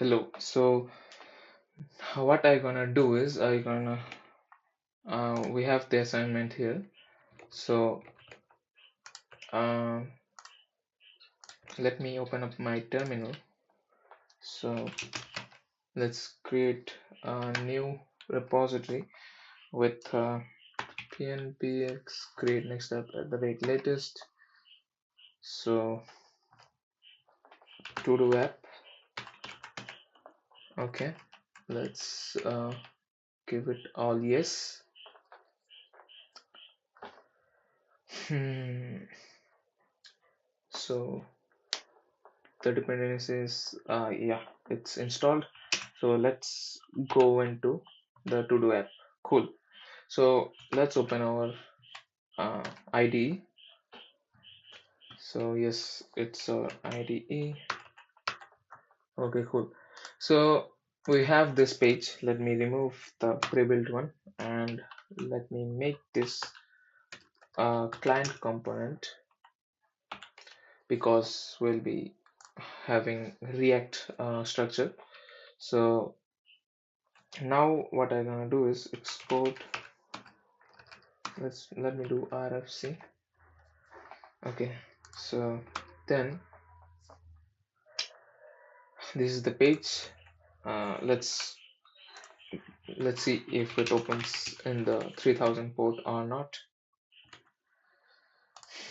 Hello. So what I gonna do is we have the assignment here. So uh, let me open up my terminal. So let's create a new repository with pnpx create next step at the rate latest. So Todo App. Okay, let's give it all yes. Hmm. So the dependencies, yeah, it's installed. So let's go into the To Do app. Cool. So let's open our IDE. So yes, it's our IDE. Okay, cool. So we have this page. Let me remove the pre-built one and let me make this client component, because we'll be having React structure. So now what I'm gonna do is export. Let me do RFC. Okay, so then this is the page. Let's see if it opens in the 3000 port or not.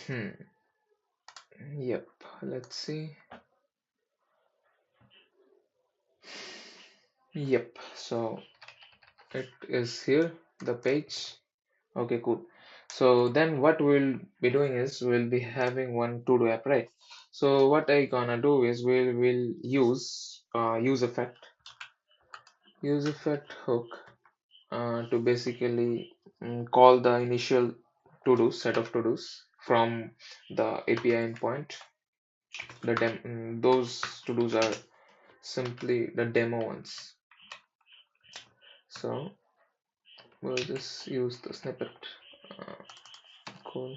Hmm. Yep. Let's see. Yep. So it is here, the page. Okay, cool. So then what we'll be doing is we'll be having one to do app, right? So what I gonna do is we'll use use effect hook to basically call the initial set of to-dos from the API endpoint. Those to-dos are simply the demo ones. So we'll just use the snippet. Uh, cool.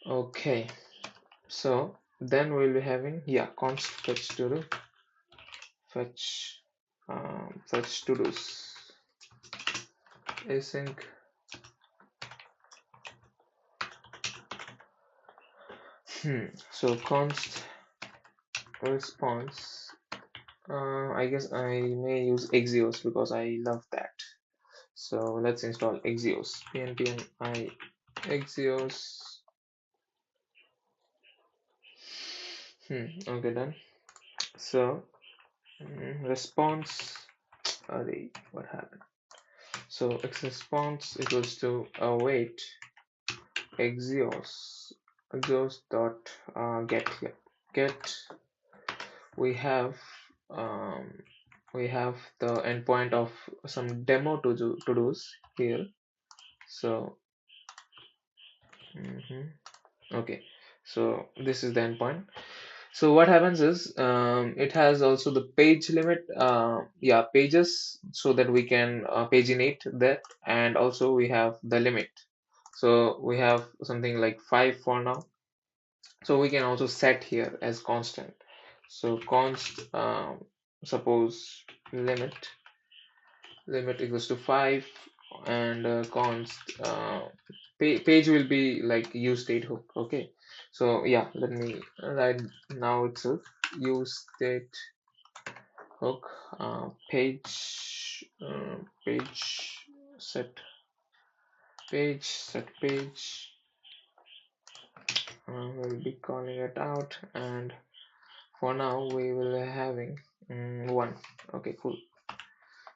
Okay. So then we'll be having, yeah, const fetch to-do, fetch to-dos, async. So const response. I guess I may use Axios because I love that. So let's install Axios. npm I Axios. Okay, done. So response. What happened? So x response equals to await Axios dot get here. Get, we have um, we have the endpoint of some demo to do's here. So okay, so this is the endpoint. So what happens is it has also the page limit, yeah, pages, so that we can paginate that, and also we have the limit. So we have something like 5 for now. So we can also set here as constant. So const suppose limit equals to 5, and const page will be like use state hook. Okay, so yeah, let me write now itself use state hook page set page. We'll be calling it out, and for now we will be having 1. Okay, cool.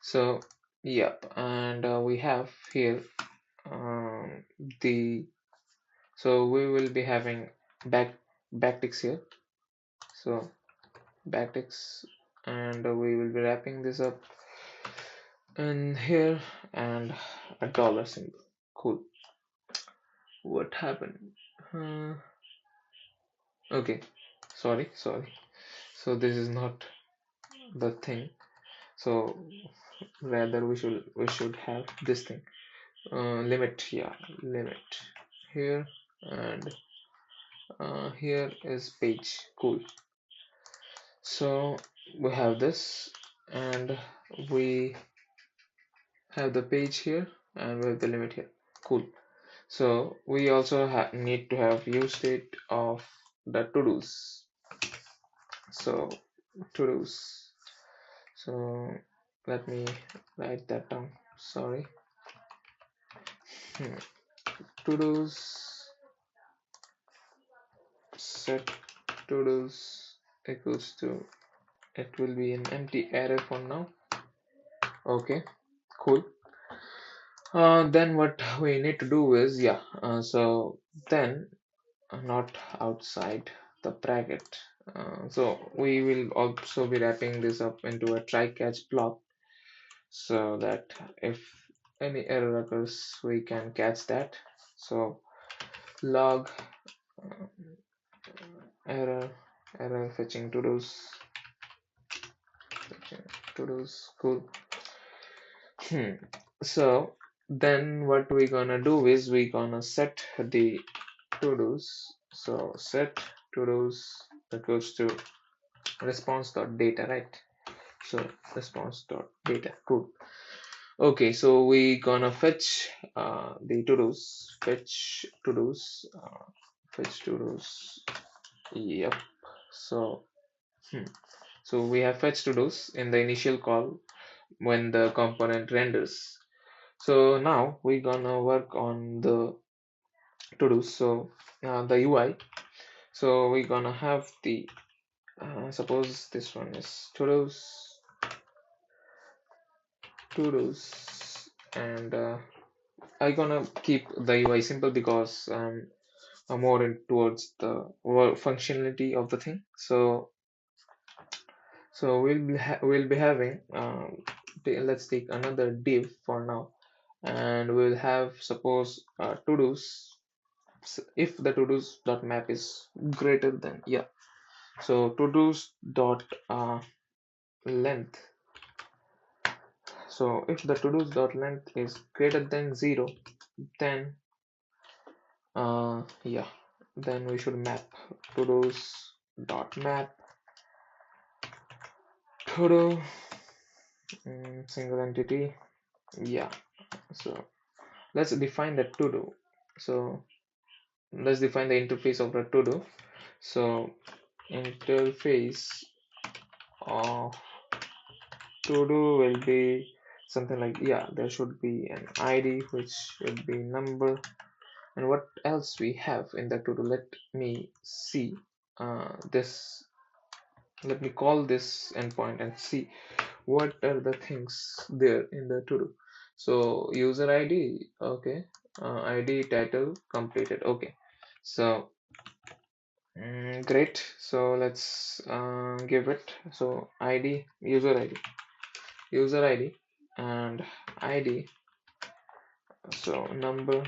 So yep, and we have here um, the so we will be having backticks here. So backticks, and we will be wrapping this up in here, and a dollar symbol. Cool. What happened? uh, okay, sorry. So this is not the thing. So rather we should have this thing, limit. Yeah, limit here, and here is page. Cool. So we have this, and we have the page here, and we have the limit here. Cool. So we also need to have use state of the to-dos. So to-dos. So let me write that down. Sorry. Hmm. To-dos set to-dos equals to, it will be an empty array for now. Okay, cool. Then what we need to do is, yeah, so then not outside the bracket. So we will also be wrapping this up into a try catch block, so that if any error occurs, we can catch that. So log uh, error fetching to-dos, cool. So then what we're gonna do is we're gonna set the to-dos. So set to-dos equals to response.data, right? So response.data, cool. Okay, so we gonna fetch the to-dos, fetch to-dos. Yep. So so we have fetch to-dos in the initial call when the component renders. So now we're gonna work on the to-dos. So the UI. So we're gonna have the suppose this one is to-dos, and I'm gonna keep the UI simple because I'm more in towards the functionality of the thing. So we'll be having let's take another div for now, and we'll have suppose to-dos if the to-dos dot map is greater than, yeah, so to-dos dot length. So if the to-dos dot length is greater than 0, then yeah, then we should map to-dos dot map to-do single entity. Yeah, so let's define the to-do. So let's define the interface of the to-do. So interface of to-do will be something like, yeah, there should be an ID which should be number. And what else we have in the to-do? Let me see this. Let me call this endpoint and see what are the things there in the to-do. So user ID, okay, ID, title, completed. Okay, so great. So let's give it. So ID, user ID, and ID. So number,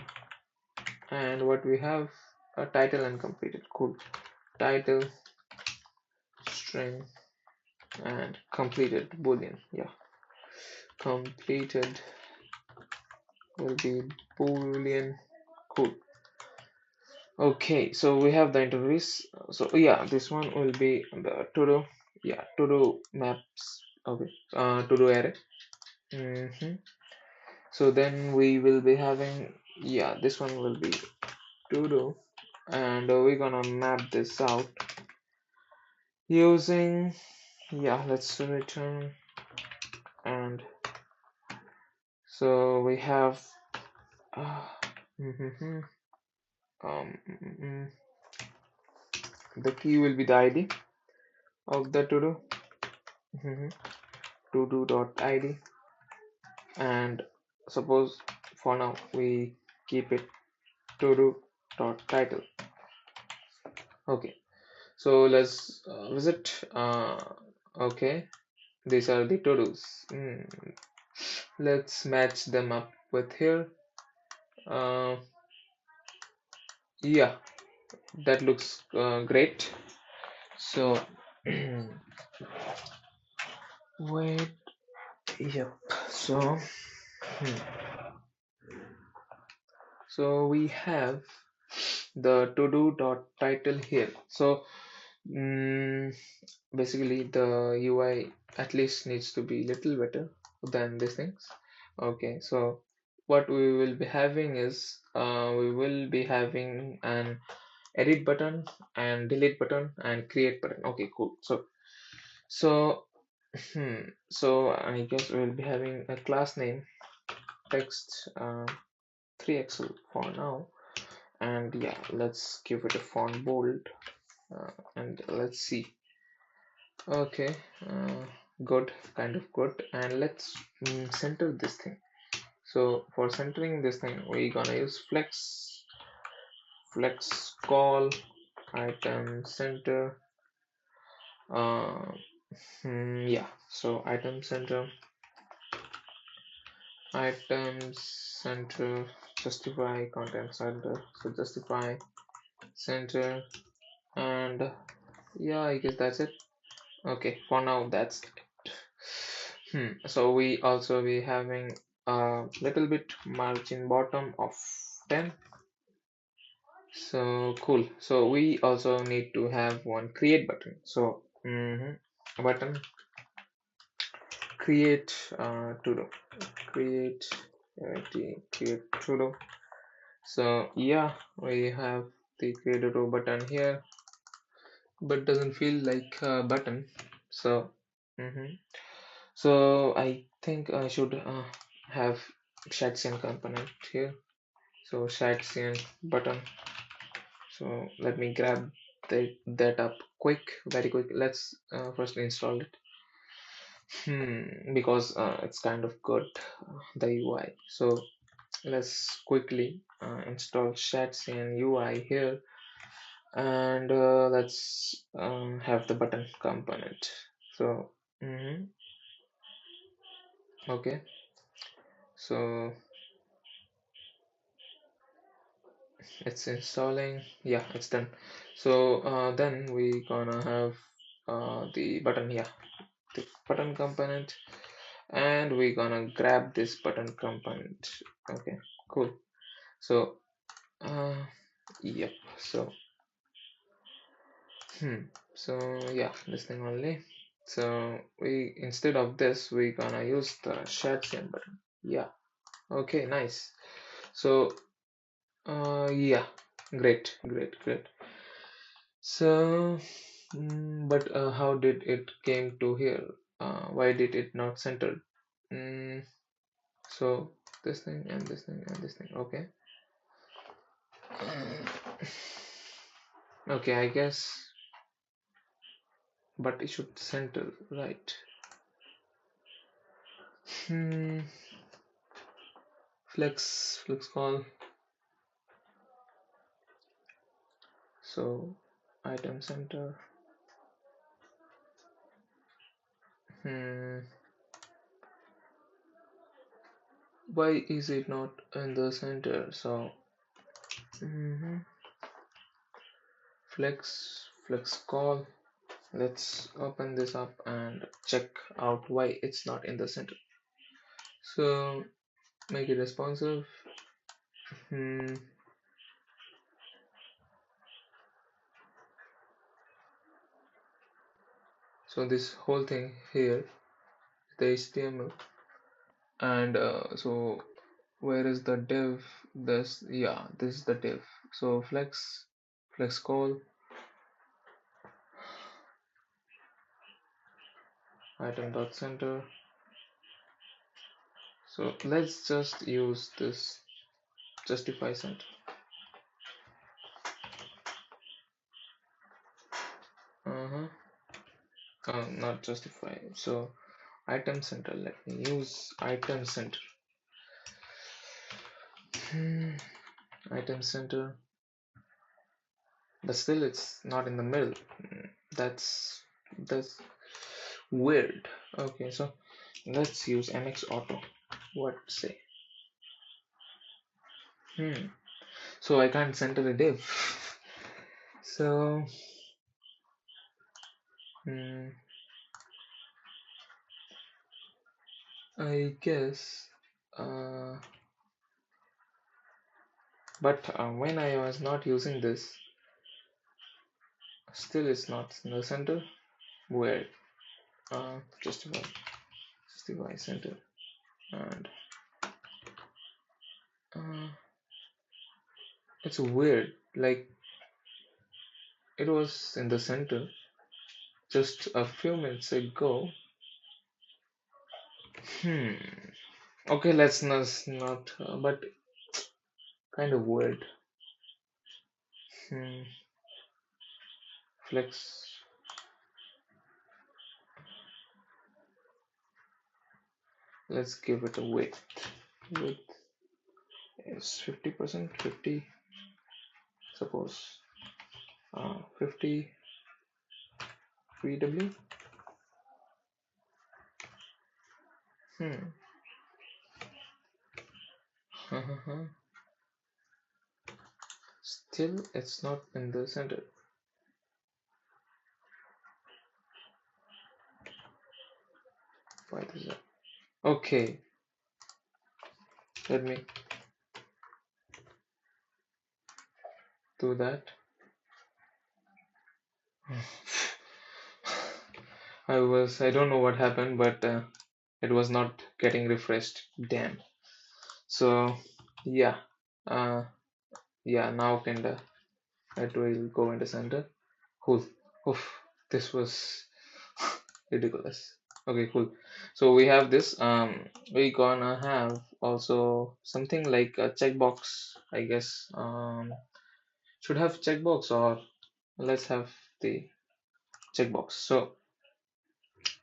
and what we have, a title and completed. Cool. Title, string, and completed boolean. Yeah, completed will be boolean. Cool. Okay, so we have the interface. So yeah, this one will be the to-do. Yeah, to-do maps. Okay, to-do array. So then we will be having, yeah, this one will be to-do, and we're gonna map this out using, yeah, let's return, and so we have uh, mhm, um, mm, mm, the key will be the ID of the to-do, to-do dot ID, and suppose for now we keep it to-do dot title. Okay, so let's visit. Okay, these are the to-dos. Let's match them up with here. Yeah, that looks great. So wait, yep. So so we have the to-do dot title here. So basically the UI at least needs to be little better than these things. Okay, so what we will be having is we will be having an edit button and delete button and create button. Okay, cool. So so I guess we'll be having a class name text 3xl for now, and yeah, let's give it a font bold, and let's see. Okay, uh, good, kind of good. And let's center this thing. So for centering this thing, we're gonna use flex call item center. Uh, yeah. So items center justify content center. So justify center, and yeah, I guess that's it. Okay, for now that's it. So we also be having a little bit margin bottom of 10. So cool. So we also need to have one create button. So button create to do create create to do. So yeah, we have the create to do button here, but doesn't feel like a button. So mhm. So I think I should have Shatsian component here. So Shatsian button. So let me grab that up very quick. Let's first install it. Because it's kind of good, the UI. So let's quickly install Shatsian UI here, and let's have the button component. So okay. So it's installing. Yeah, it's done. So then we gonna have the button. Yeah, the button component, and we gonna grab this button component. Okay, cool. So yep. So so yeah, this thing only. So we, instead of this, we gonna use the shared scene button. Yeah, okay, nice. So yeah, great. So, but how did it came to here? Why did it not center? Mm, so this thing and this thing and this thing. Okay. Okay, I guess, but it should center, right? Hmm. Flex call. So item center. Hmm. Why is it not in the center? So mhm. Flex call. Let's open this up and check out why it's not in the center. So make it responsive. Hmm. So this whole thing here, the HTML, and so where is the div? This, yeah, this is the div. So flex call item dot center. So let's just use this justify center. Uh-huh. Not justify. So item center. Let me use item center. Item center, but still it's not in the middle. That's weird. Okay, so let's use MX Auto. What say? So I can't center a div. So hmm, I guess but when I was not using this, still it's not in the center. where justify center, and uh, it's weird, like it was in the center just a few minutes ago. Hmm. Okay, let's not but kind of weird. Hmm. Flex. Let's give it a width. Width is 50%, 50, suppose 50 VW. Hmm. Still, it's not in the center. Why is that? Okay, let me do that. I don't know what happened, but it was not getting refreshed. Damn. So, yeah, uh, yeah, now kinda it will go in the center. Cool. Oof, this was ridiculous. Okay, cool. So we have this. We gonna have also something like a checkbox, I guess. Should have checkbox, or let's have the checkbox. So,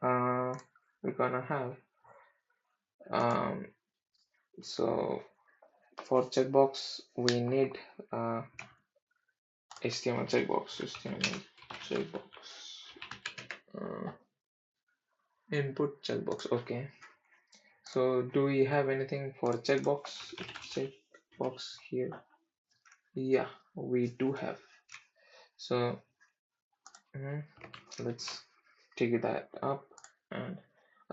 we're gonna have um. So for checkbox, we need HTML checkbox. HTML checkbox. Uh, Input checkbox. Okay. So do we have anything for checkbox here? Yeah, we do have. So mhm, let's take that up. And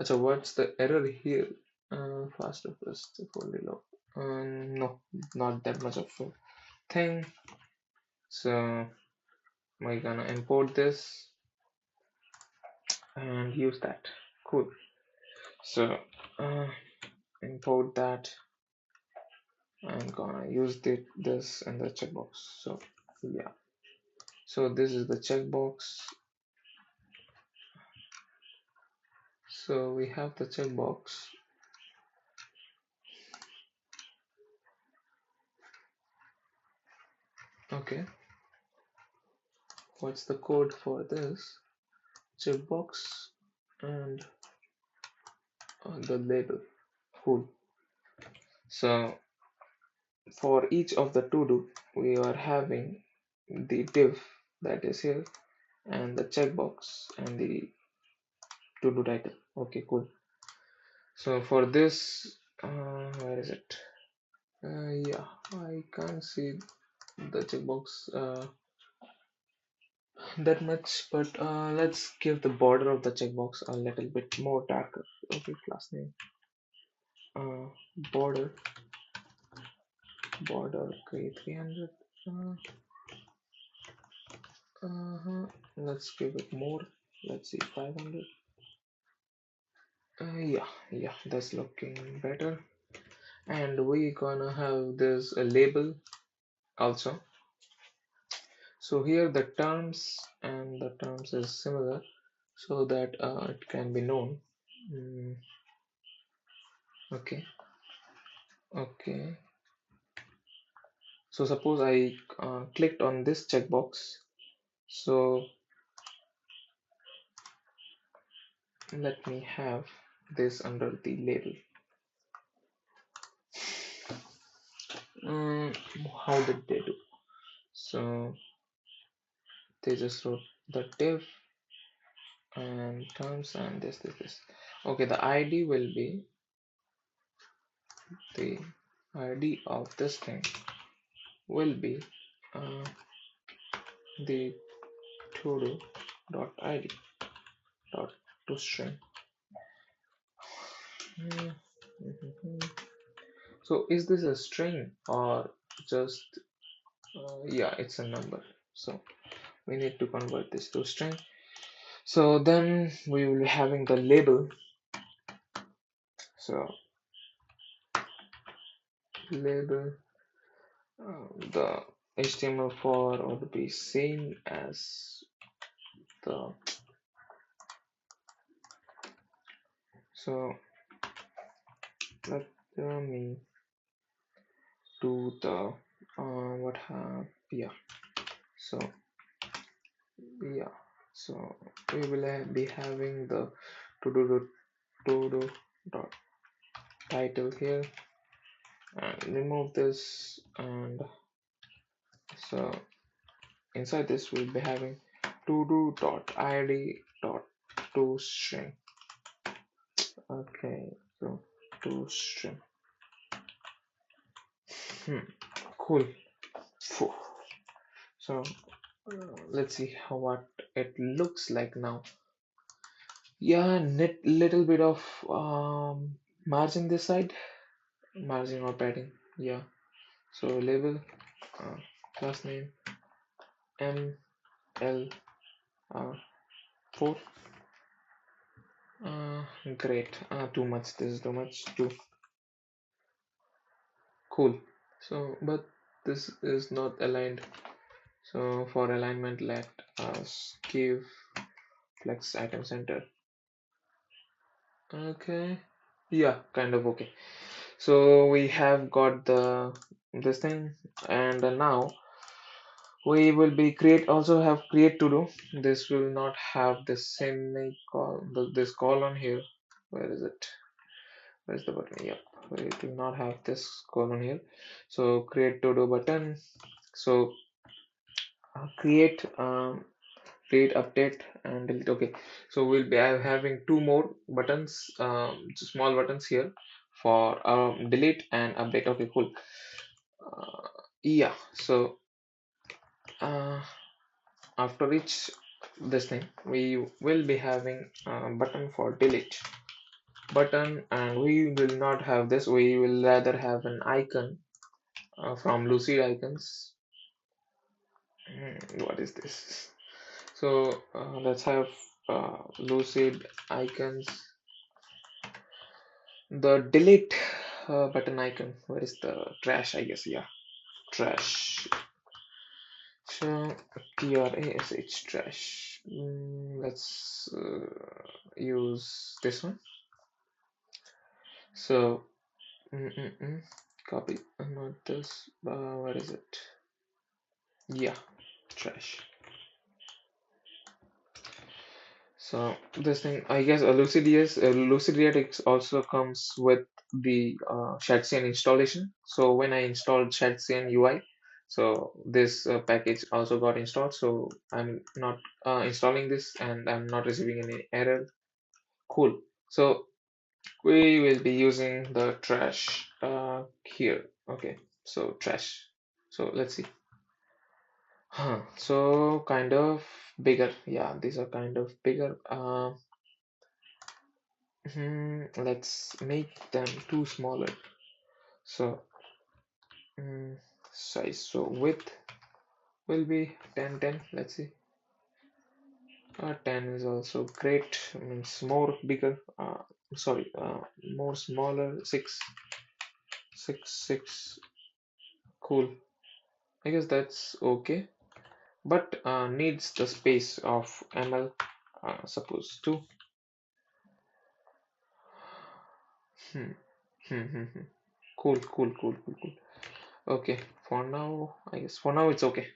so what's the error here? Faster first fully load. No, not that much of a thing. So we're gonna import this and use that. Cool. So uh, import that. I'm gonna use this in the checkbox. So yeah. So this is the checkbox. So we have the checkbox. Okay. What's the code for this? Checkbox and the label. Cool. So for each of the to do, we are having the div that is here and the checkbox and the to do title. Okay, cool. So for this, where is it? Yeah, I can't see the checkbox that much, but let's give the border of the checkbox a little bit more darker. Okay, class name, uh, border, okay, 300. Uh, let's give it more. Let's see, 500. Yeah, that's looking better. And we gonna have this label also. So here the terms and the terms is similar, so that it can be known. Mm, okay, okay. So suppose I clicked on this checkbox. So let me have this under the label. Um, how did they do? So they just wrote the div and terms and this. Okay, the ID will be the ID of this thing will be uh, the todo dot id dot to string. So is this a string or just yeah, it's a number. So we need to convert this to string. So then we will be having the label. So label, the HTML4 would be same as the, so let me do the what have, yeah, so yeah, so we will be having the to do dot title here, and remove this, and so inside this we'll be having to do dot id dot to string. Okay, so to string. Cool. Phew. So let's see how what it looks like now. Yeah, net little bit of margin this side, margin or padding. Yeah. So label, uh, class name ML4. Great. Too much. This is too much. Too cool. So, but this is not aligned. So for alignment, let us give flex item center. Okay. Yeah, kind of okay. So we have got the this thing, and now we will be create also have create to do. This will not have the semicolon, this colon here. Where is it? Where's the button? Yep, it will not have this colon here. So create to do button. So create create update and delete. Okay, so we'll be having two more buttons, small buttons here for delete and update. Okay, cool. Yeah, so uh, after each this thing we will be having a button for delete button, and we will not have this, we will rather have an icon from lucid icons. What is this? So let's have lucid icons, the delete button icon. Where is the trash? I guess, yeah, trash. So trash trash. Let's use this one. So copy, not this. Where is it? Yeah, trash. So this thing, I guess, Lucidiatics also comes with the Shadcn installation. So when I installed Shadcn UI, so this package also got installed. So I'm not installing this, and I'm not receiving any error. Cool. So we will be using the trash here. Okay, so trash. So let's see. So kind of bigger. Yeah, these are kind of bigger. Let's make them too smaller. So mm, size. So width will be 10 10. Let's see. 10 is also great. Means more bigger. Sorry, more smaller. 6 6 6. Cool. I guess that's okay. But needs the space of ml. Suppose 2. Hmm. Hmm. Cool, cool, cool, cool, cool. Okay, for now, I guess for now it's okay.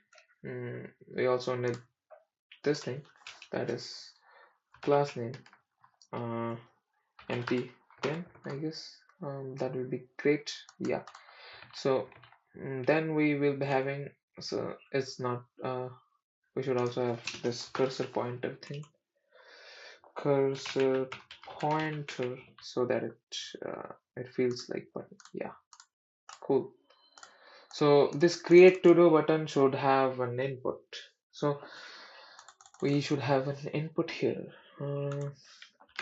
We also need this thing, that is class name, uh, empty 10, I guess. That will be great. Yeah. So then we will be having, so it's not, we should also have this cursor pointer thing, cursor pointer, so that it feels like button. Yeah, cool. So this create to do button should have an input. So we should have an input here.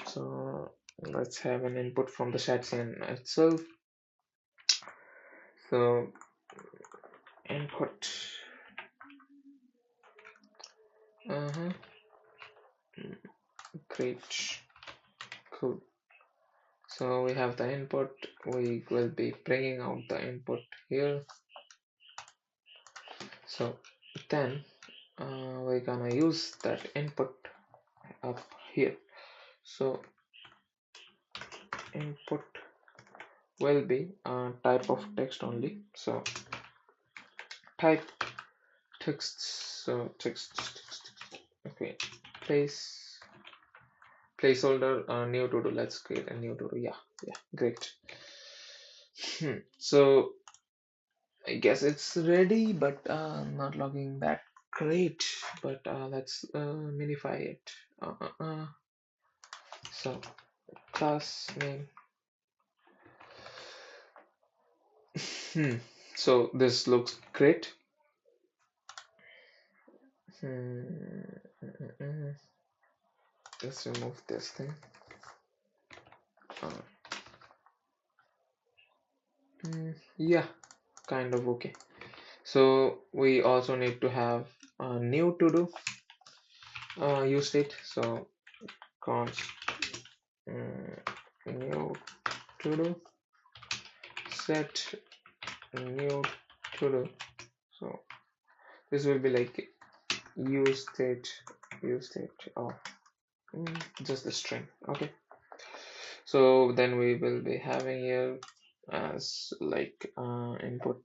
So let's have an input from the Shadcn itself. So input. Uh-huh. Great. Cool. So we have the input. We will be bringing out the input here. So then we're gonna use that input up here. So input will be a type of text only. So type text. So text. Okay. Placeholder new to do. Let's create a new to do. Yeah, great. So I guess it's ready, but not looking that great. But let's minify it. So class name. So this looks great. Let's remove this thing. Yeah, kind of okay. So we also need to have a new to do use state. So const new to do set new to do. So this will be like use state of just the string. Okay. So then we will be having here as like input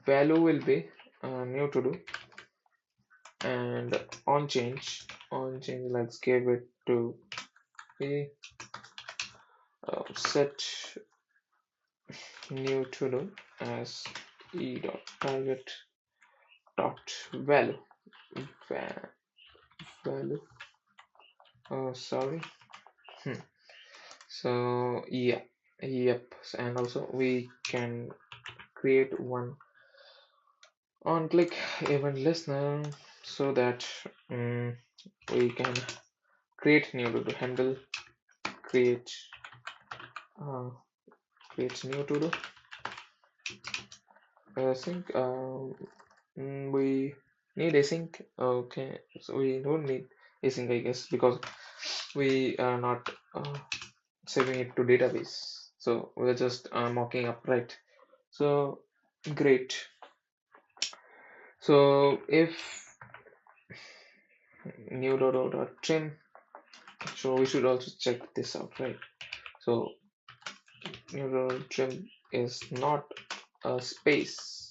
value will be new to do, and on change let's give it to be set new to do as e dot target dot value value sorry. So yeah, yep. And also we can create one on click event listener so that we can create new to do handle create uh, create new to do async. We need async. Okay, so we don't need async, I guess, because we are not saving it to database. So we're just mocking up, right? So great. So if new dot trim, so we should also check this out, right? So new dot trim is not a space.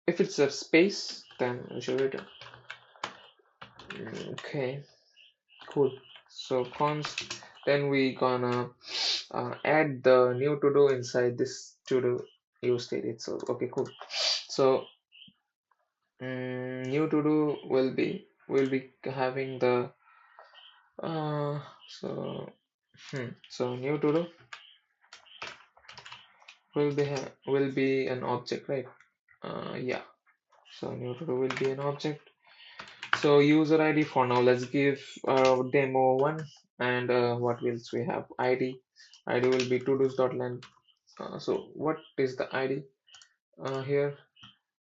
If it's a space, then we should return. Okay, cool. So const, then we gonna add the new to do inside this to do use state itself. Okay, cool. So new to do will be having the so so new to do will be an object, right? Yeah. So new to do will be an object. So user ID for now, let's give demo one, and what else we have? ID will be todos.length. So what is the ID here?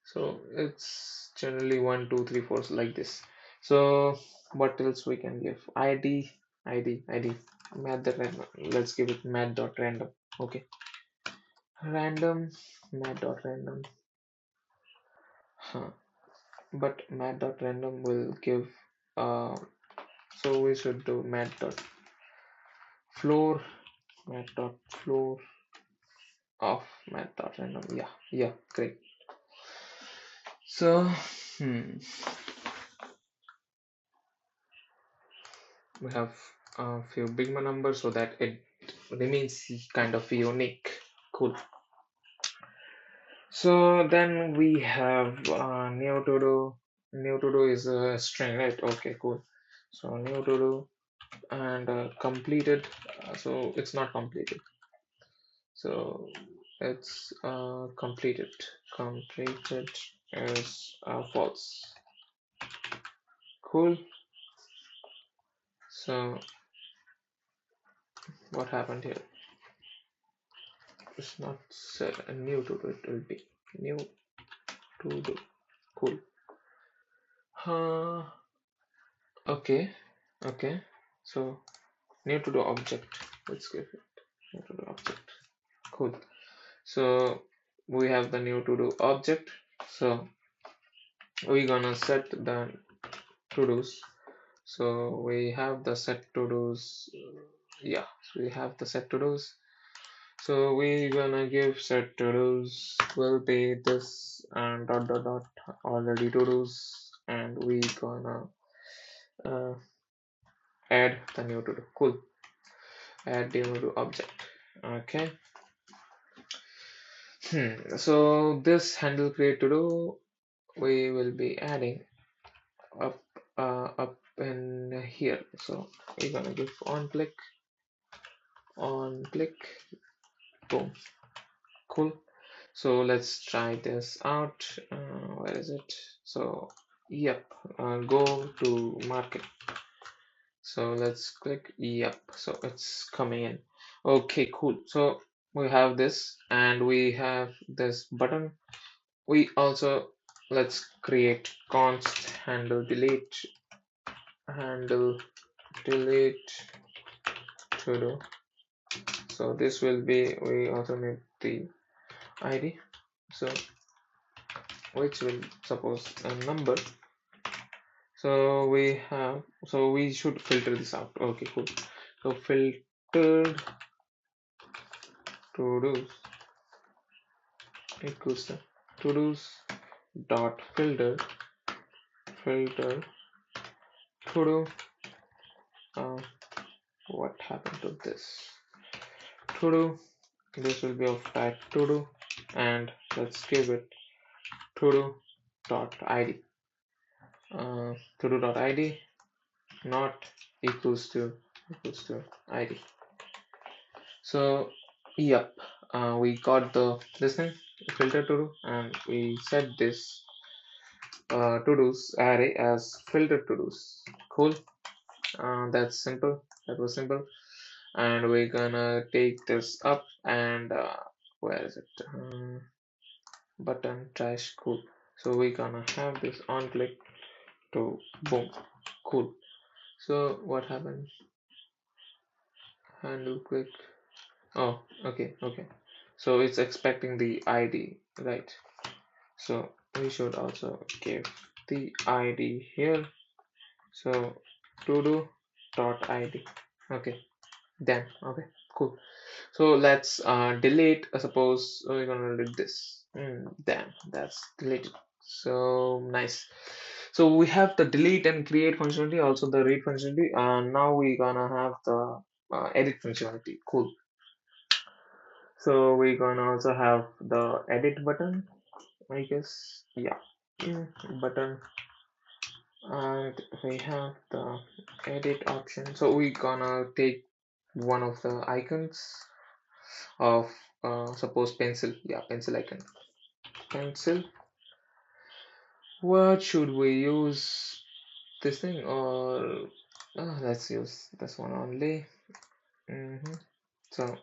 So it's generally 1 2 3 4 like this. So what else we can give? ID math that random. Let's give it math.random. Okay, random math.random. Huh. But math.random will give so we should do math.floor math.floor of math.random. Yeah, great. So we have a few big numbers so that it remains kind of unique. Cool. So then we have new to do. New to do is a string, right? Okay, cool. So new to do and completed. So it's not completed. So it's completed. Completed is false. Cool. So what happened here? It's not set a new to do. It will be new to do. Cool. Okay, okay. So new to do object. Let's give it new to do object. Cool. So we have the new to do object. So we're gonna set the to dos. So we have the set to dos. Yeah, so we have the set to dos. So we gonna give set to dos will be this and dot dot dot already to dos, and we gonna uh, add the new to do. Cool. Add the new to object. Okay. So this handle create to do we will be adding up up in here. So we're gonna give on click, boom, cool. So let's try this out. Where is it? So yep, go to market. So let's click yep. So it's coming in. Okay, cool. So we have this and we have this button. We also let's create const handle delete to do. So this will be we also need the ID. So which will suppose a number. So we should filter this out. Okay, cool. So filtered to do equals to do's dot filter to do. What happened to this to do? This will be of type to do, and let's give it to do dot id. To do dot id not equals to id. So yep, we got the this thing filter to do, and we set this to do's array as filter to do's. Cool. That's simple. That was simple. And we're gonna take this up and where is it? Button trash. Cool. So we're gonna have this on click to boom. Cool. So what happened? Handle click. Oh, okay. So it's expecting the ID, right? So we should also give the ID here. So to do dot ID. Okay, then okay, cool. So let's delete. Suppose we're gonna delete this. Damn, that's deleted. So nice. So we have the delete and create functionality, also the read functionality. Now we're gonna have the edit functionality. Cool. So we're gonna also have the edit button, I guess. Yeah, button, and we have the edit option. So we're gonna take one of the icons of suppose pencil. Yeah, pencil icon. Pencil. What should we use? This thing or let's use this one only. So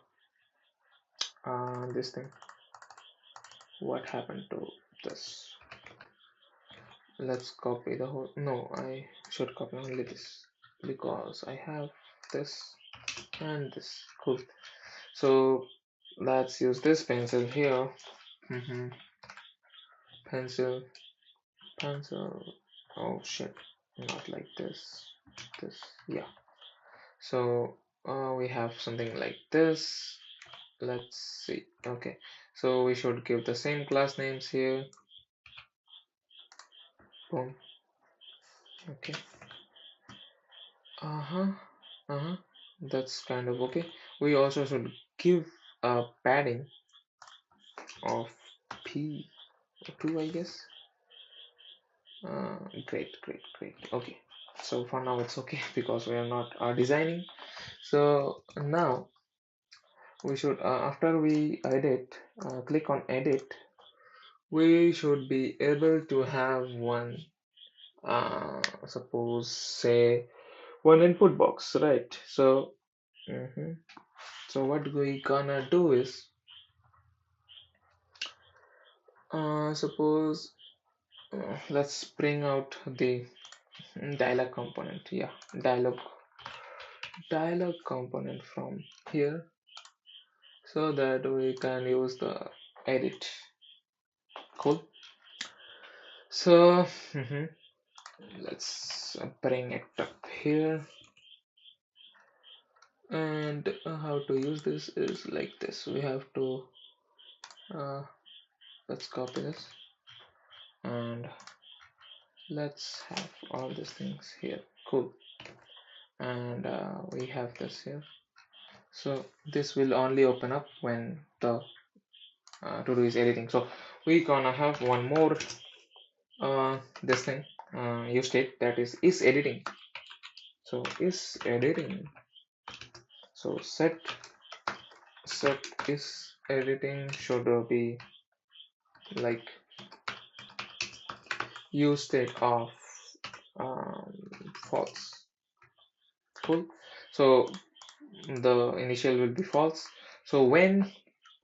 this thing. What happened to this? Let's copy the whole. No, I should copy only this because I have this and this. Cool. So let's use this pencil here. Pencil, pencil. Oh shit, not like this. This, yeah. So we have something like this. Let's see. Okay, so we should give the same class names here. Boom. Okay. Uh-huh. That's kind of okay. We also should give a padding of P2, I guess. Great. Okay. So for now it's okay because we are not designing. So now we should after we edit, click on edit. We should be able to have one, suppose say one input box, right? So. Mhm. So what we gonna do is suppose let's bring out the dialog component, yeah, dialog component from here, so that we can use the edit. Cool. So let's bring it up here, and how to use this is like this. We have to uh, let's copy this, and let's have all these things here. Cool. And we have this here, so this will only open up when the to do is editing. So we gonna have one more this thing use state, that is editing. So is editing, so set is editing should be like use state of um, false. Cool. So the initial will be false. So when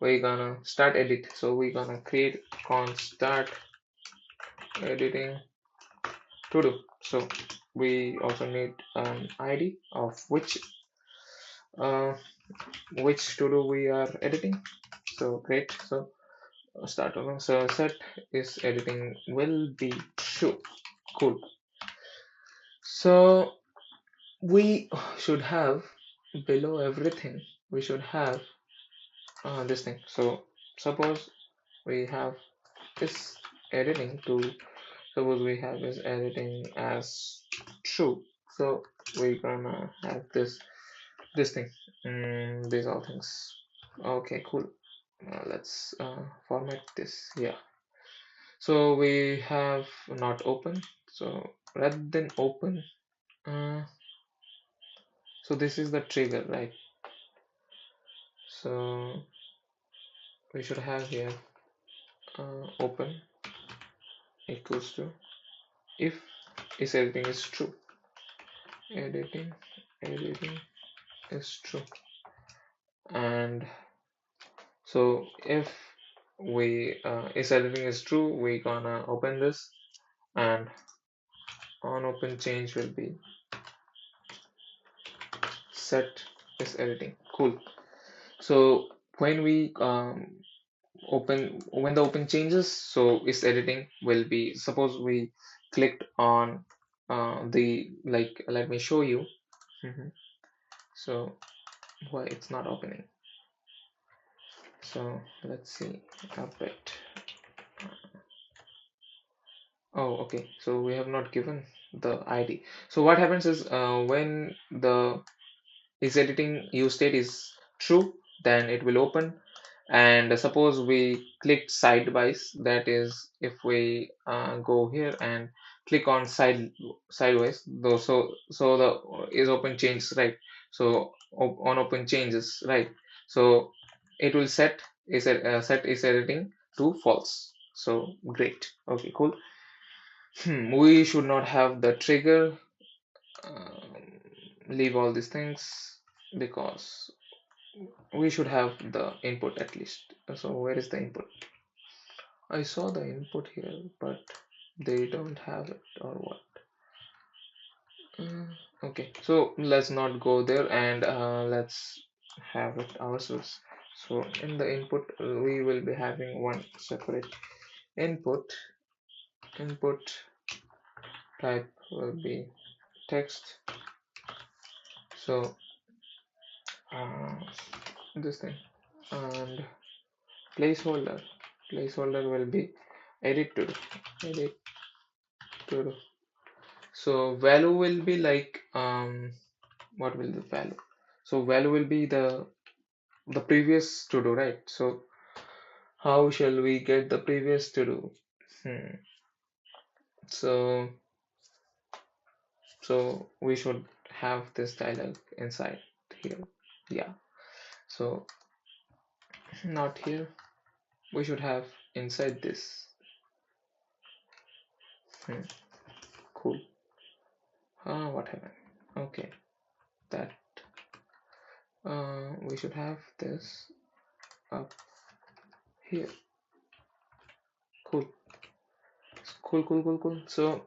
we're gonna start edit, so we're gonna create const start editing to do. So we also need an ID of uh, which to do we are editing. So great. So start over. So set is editing will be true. Cool. So we should have below everything, we should have this thing. So suppose we have this editing to, suppose we have this editing as true. So we're gonna have this thing, these all things. Okay, cool. Let's format this. Yeah. So we have not open. So rather than open, uh, so this is the trigger, right? So we should have here open equals to if is editing is true. Editing is true. And so if we is editing is true, we gonna open this, and on open change will be set is editing. Cool. So when we open, when the open changes, so is editing will be, suppose we clicked on the, like, let me show you. So why it's not opening? So let's see a bit. Oh, okay. So we have not given the ID. So what happens is when the is editing use state is true, then it will open. And suppose we click sidewise, that is if we go here and click on sideways, though, so the is open changes, right? So on open changes, right? So it will set is editing to false. So great. Okay, cool. We should not have the trigger. Leave all these things, because we should have the input at least. So where is the input? I saw the input here, but they don't have it, or what? Okay, so let's not go there, and let's have it ourselves. So in the input, we will be having one separate input. Input type will be text. So uh, this thing, and placeholder will be edit to do, edit to do. So value will be like what will the value? So value will be the previous to do, right? So how shall we get the previous to do? So we should have this dialog inside here. Yeah. So not here. We should have inside this. Cool. What happened? Okay, that we should have this up here. Cool. Cool. So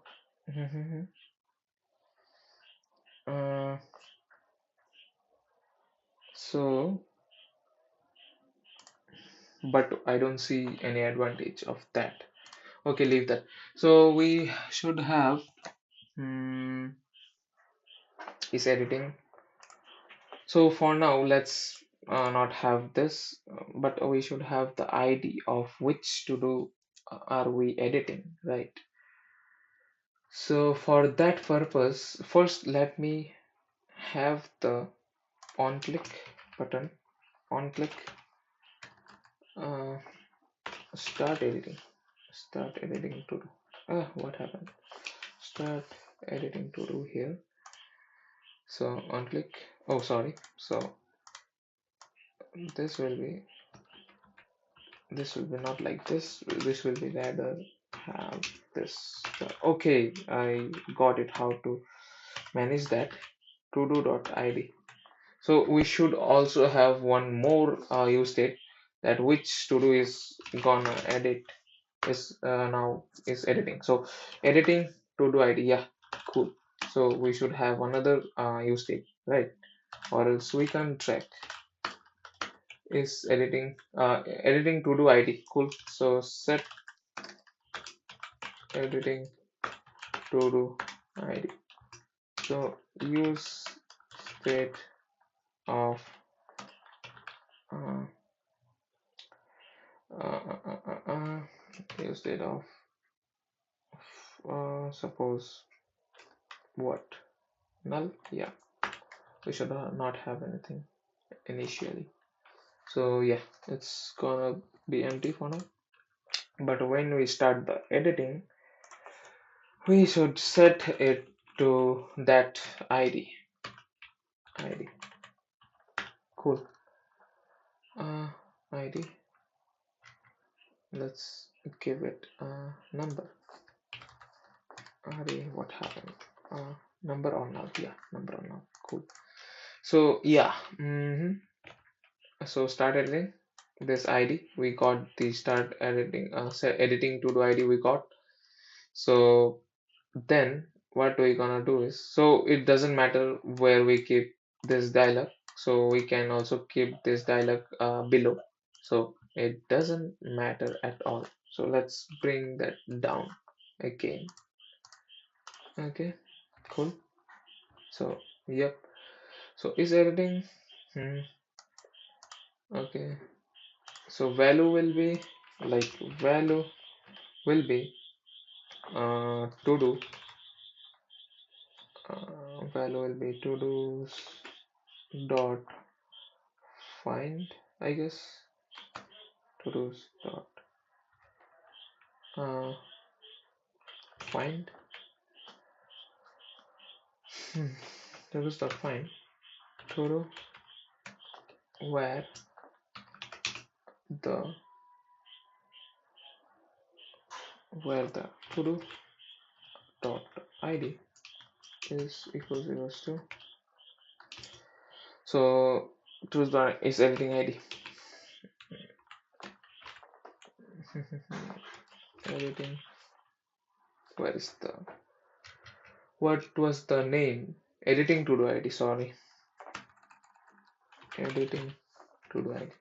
So, but I don't see any advantage of that. Okay, leave that. So we should have is editing. So for now, let's not have this, but we should have the ID of which to do are we editing, right? So for that purpose, first let me have the on click button, on click, uh, start editing, start editing to do. What happened? Start editing to do here. So on click. Oh, sorry. So this will be not like this. This will be rather have this. Okay, I got it. How to manage that? todo.id. So we should also have one more use state, that which to do is gonna edit is now is editing. So editing to do id, yeah, cool. So we should have another use state, right? Or else we can track is editing to do id, cool. So set editing to do id. So use state of uh, uh, uh, uh, uh, use state of suppose what, null, yeah. We should not have anything initially. So yeah, it's gonna be empty for now. But when we start the editing, we should set it to that id. Cool. Id, let's give it a number. Array, what happened? Number or null? Yeah, number or null. Cool. So yeah, so start editing this id. We got the start editing, editing to do id we got. So then what we gonna do is, so it doesn't matter where we keep this dialog, so we can also keep this dialog below, so it doesn't matter at all. So let's bring that down again. Okay, cool. So yep, so is editing, okay. So value will be like, value will be to do, value will be to do dot find, I guess. To do dot find, to do dot find to do where the to do dot id is equals to, so to do is editing id. Editing, where is the, what was the name? Editing to do id, sorry. Editing to do id,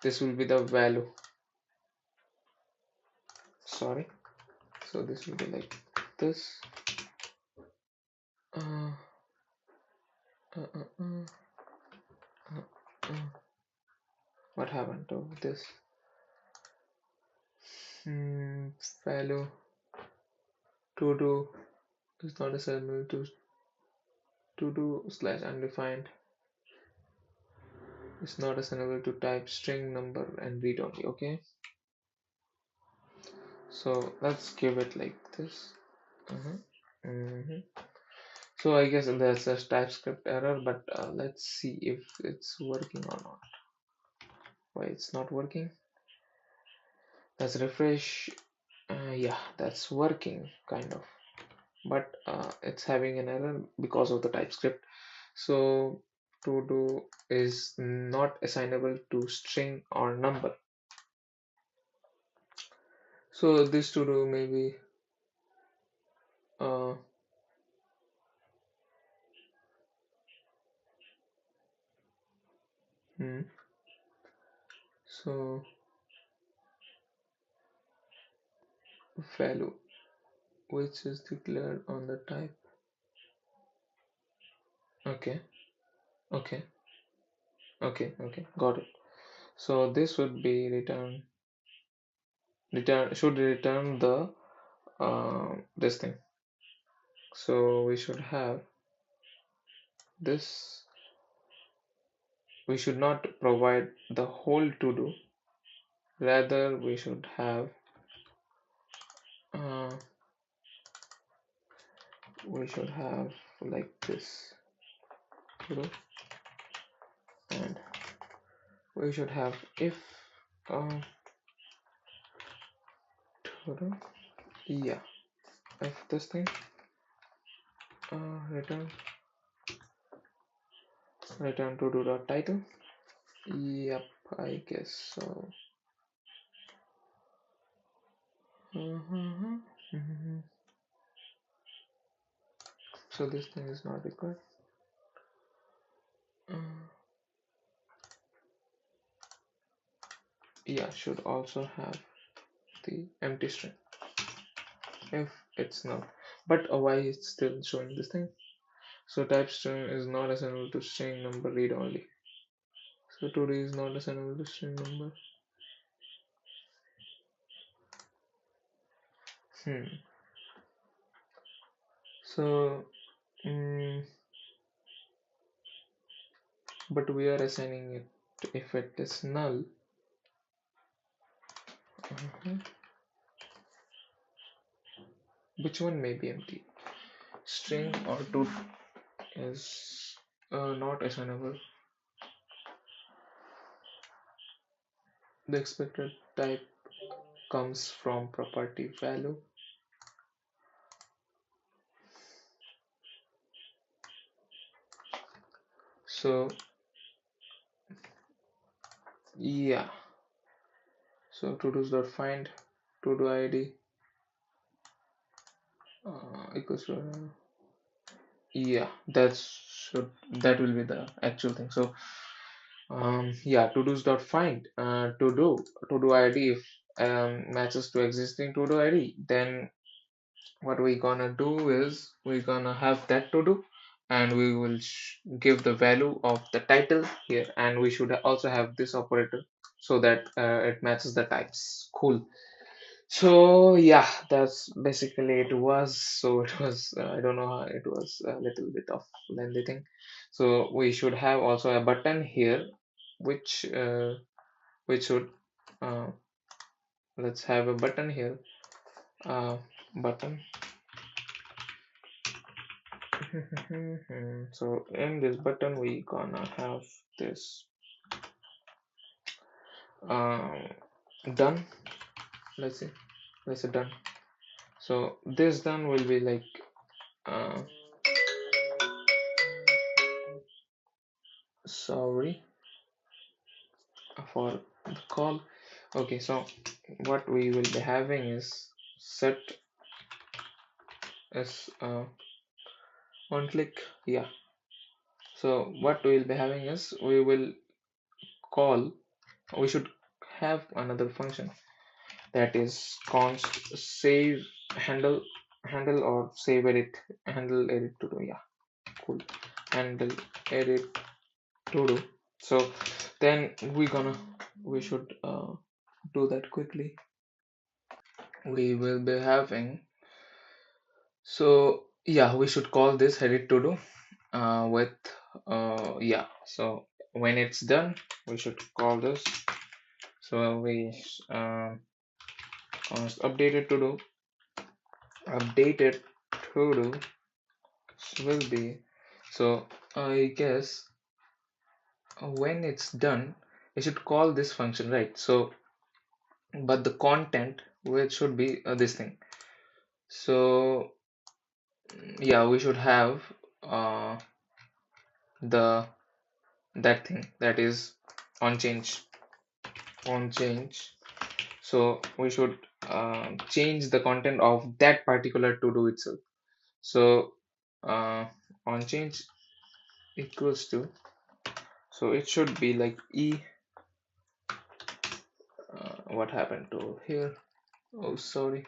this will be the value, sorry. So this will be like this. uh, uh, uh, uh, what happened to this? Value to do is not assignable to do slash undefined is not assignable to type string number and read only. Okay, so let's give it like this. So I guess there's a TypeScript error, but let's see if it's working or not. Why it's not working? Let's refresh. Yeah, that's working kind of, but it's having an error because of the TypeScript. So to do is not assignable to string or number. So this to do maybe uh, Hmm. So value which is declared on the type. Okay, okay, okay, got it. So this would be return should return the this thing. So we should have this. We should not provide the whole to do. Rather, we should have uh, like this to do, and we should have if uh, to do. Yeah, if this thing return to do dot title. Yep, I guess so. Mhm. So this thing is not required. Uh, yeah, should also have the empty string if it's not. But why it's still showing this thing? So type string is not assignable to string number read only. So today is not assignable to string number. Hmm. So, but we are assigning it if it is null. Mhm. Which one may be empty? String or to is not assignable. The expected type comes from property value. So yeah, so to-dos.find to-do id equals to yeah, that will be the actual thing. So yeah, to-dos.find to-do id if matches to existing to-do id, then what we gonna do is we're gonna have that to do, and we will give the value of the title here, and we should also have this operator so that it matches the types. Cool. So yeah, that's basically it was. So it was I don't know how it was a little bit of lengthy thing. So we should have also a button here which should uh, let's have a button here, button. So in this button we gonna have this um, done. Let's say done. So this done will be like uh, sorry for the call. Okay, so what we will be having is set is one click. Yeah, so what we will be having is we will call, we should have another function that is const save handle or save edit handle edit to do. Yeah, cool. Handle edit to do. So then we should do that quickly. We will be having, so yeah, we should call this edit to do with yeah, so when it's done we should call this. So we const updated to do, updated to do will be, so I guess when it's done we should call this function, right? So but the content which should be this thing. So yeah, we should have uh, the that thing that is on change. So we should change the content of that particular to do itself. So on change equals to So it should be like E. What happened to here? Oh, sorry.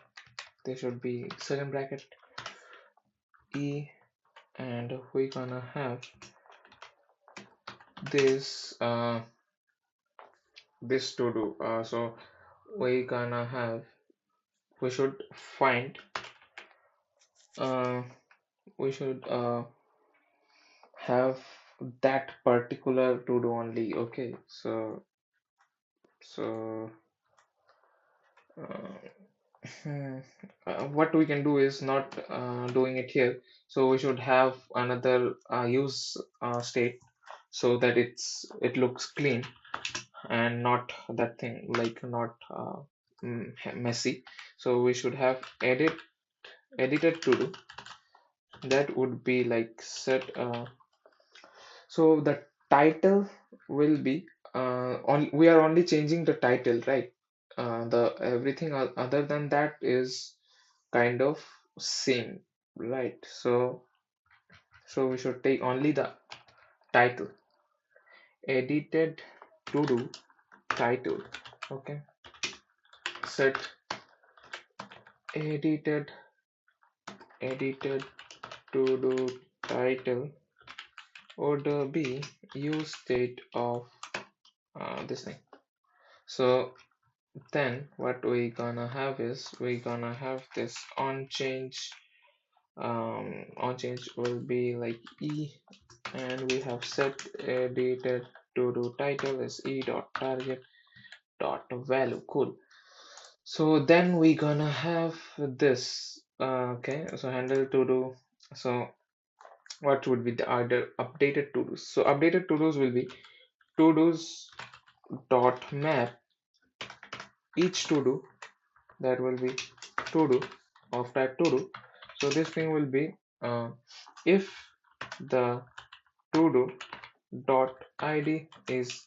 There should be second bracket E, and we're gonna have this this to do. So we're gonna have we should find uh, we should have that particular to do only. Okay, so uh, hmm, what we can do is not doing it here. So we should have another use state so that it looks clean and not that thing like not messy. So we should have edited to do. That would be like set. So the title will be on. We are only changing the title, right? The everything other than that is kind of same, right? So we should take only the title, edited to do title. Okay, set edited edited to do title would be use state of this thing. So then what we gonna have is we gonna have this on change. On change will be like E, and we have set edited to do title is E dot target dot value. Cool. So then we gonna have this. Okay, so handle to do. So what would be the other updated to dos? So updated to dos will be to dos dot map each to do, that will be to do of type to do. So this thing will be if the to do dot id is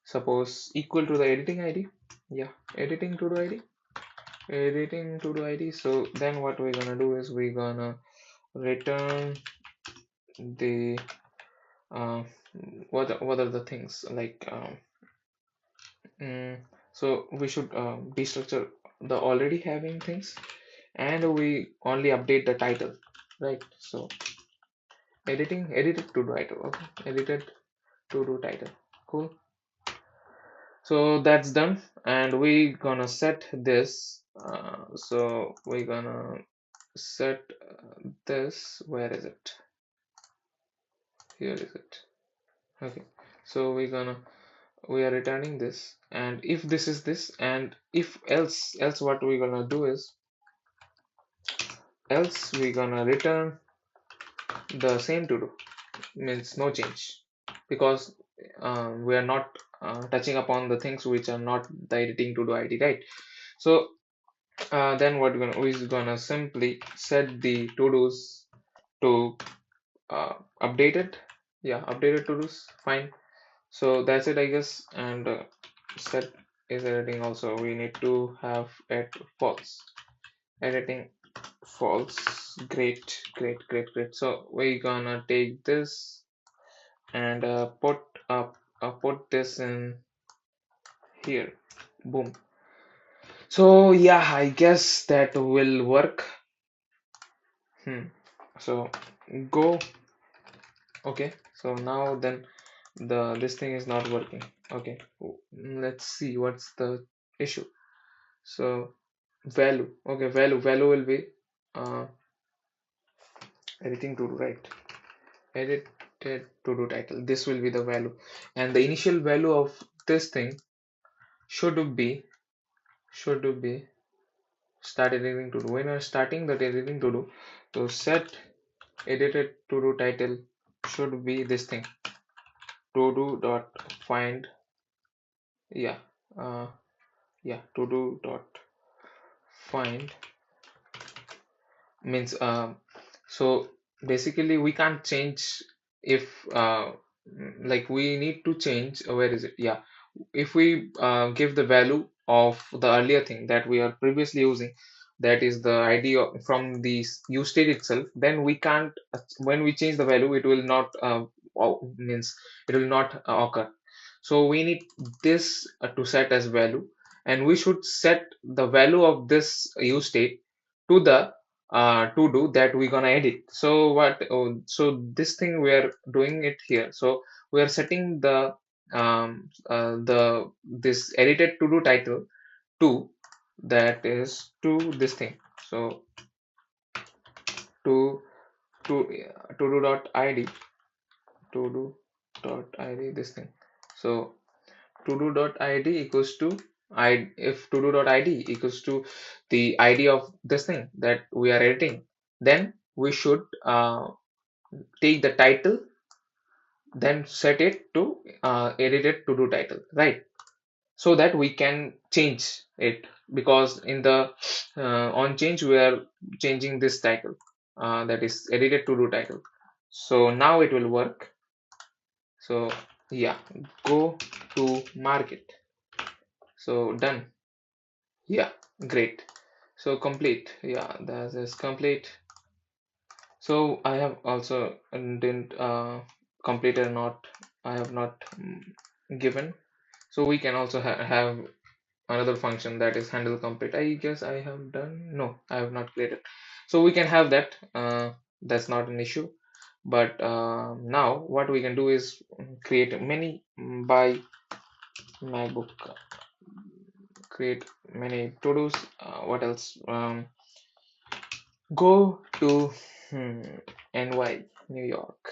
suppose equal to the editing id. Yeah, editing to do id, editing to do id. So then what we're gonna do is we're gonna return the uh, what are the things like mm, so we should destructure the already having things, and we only update the title, right? So edited to do title. Okay, edited to do title. Cool. So that's done, and we gonna set this. So we gonna set this. Where is it? Here is it. Okay. So we are returning this, and if this is this, and if else what we gonna do is else we gonna return the same to do, means no change, because we are not touching upon the things which are not the editing to do id, right? So then what we're gonna simply set the to dos to updated. Yeah, updated to dos, fine. So that's it, I guess. And set is editing also, we need to have at false, editing false. Great, great, great, great. So we're gonna take this and put this in here. Boom. So yeah, I guess that will work. So go. Okay, so now then this thing is not working. Okay, let's see what's the issue. So value. Okay, value will be uh, editing to do, right? Edited to do title, this will be the value, and the initial value of this thing should be start editing to do. When we're starting that editing to do, so set edited to do title should be this thing, to do dot find. Yeah, uh yeah, to do dot find means so basically we can't change if like we need to change where is it, yeah, if we give the value of the earlier thing that we are previously using, that is the id from the use state itself, then we can't when we change the value it will not means it will not occur. So we need this to set as value, and we should set the value of this use state to the to do that we're gonna edit. So so this thing we are doing it here. So we are setting the this edited to do title to, that is to this thing. So to to do dot id, to do dot id, this thing. So to do dot id equals to I, if to do dot id equals to the id of this thing that we are editing, then we should take the title, then set it to edited to do title, right? So that we can change it, because in the on change we are changing this title, that is edited to do title. So now it will work. So yeah, go to market. So done. Yeah, great. So complete. Yeah, that is complete. So I have also didn't complete or not. I have not given. So we can also have another function, that is handle complete. I guess I have done. No, I have not created. So we can have that. That's not an issue. But now what we can do is create many by MacBook. Create many to dos. What else? Go to NY, New York.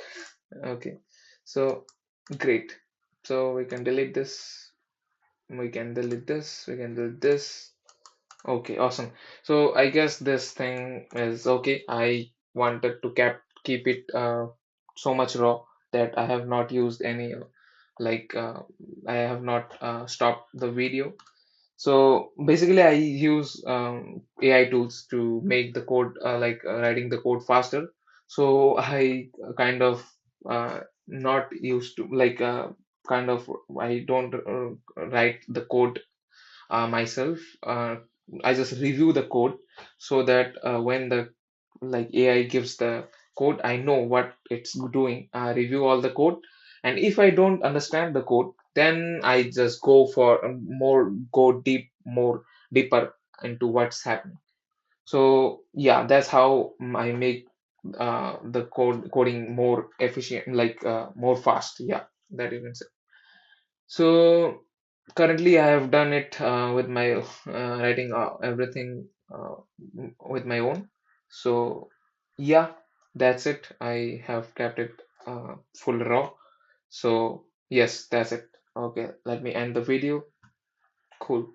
Okay, so great. So we can delete this. We can delete this. We can delete this. Okay, awesome. So I guess this thing is okay. I wanted to keep it so much raw that I have not used any like I have not stopped the video. So basically, I use AI tools to make the code, writing the code faster. So I kind of not used to kind of I don't write the code myself. I just review the code so that when the AI gives the code, I know what it's doing. I review all the code, and if I don't understand the code, then I just go for go more deeper into what's happening. So yeah, that's how I make the coding more efficient, more fast. Yeah, that you can say. So currently, I have done it with my writing everything with my own. So yeah, that's it. I have kept it full raw. So yes, that's it. Okay, let me end the video. Cool.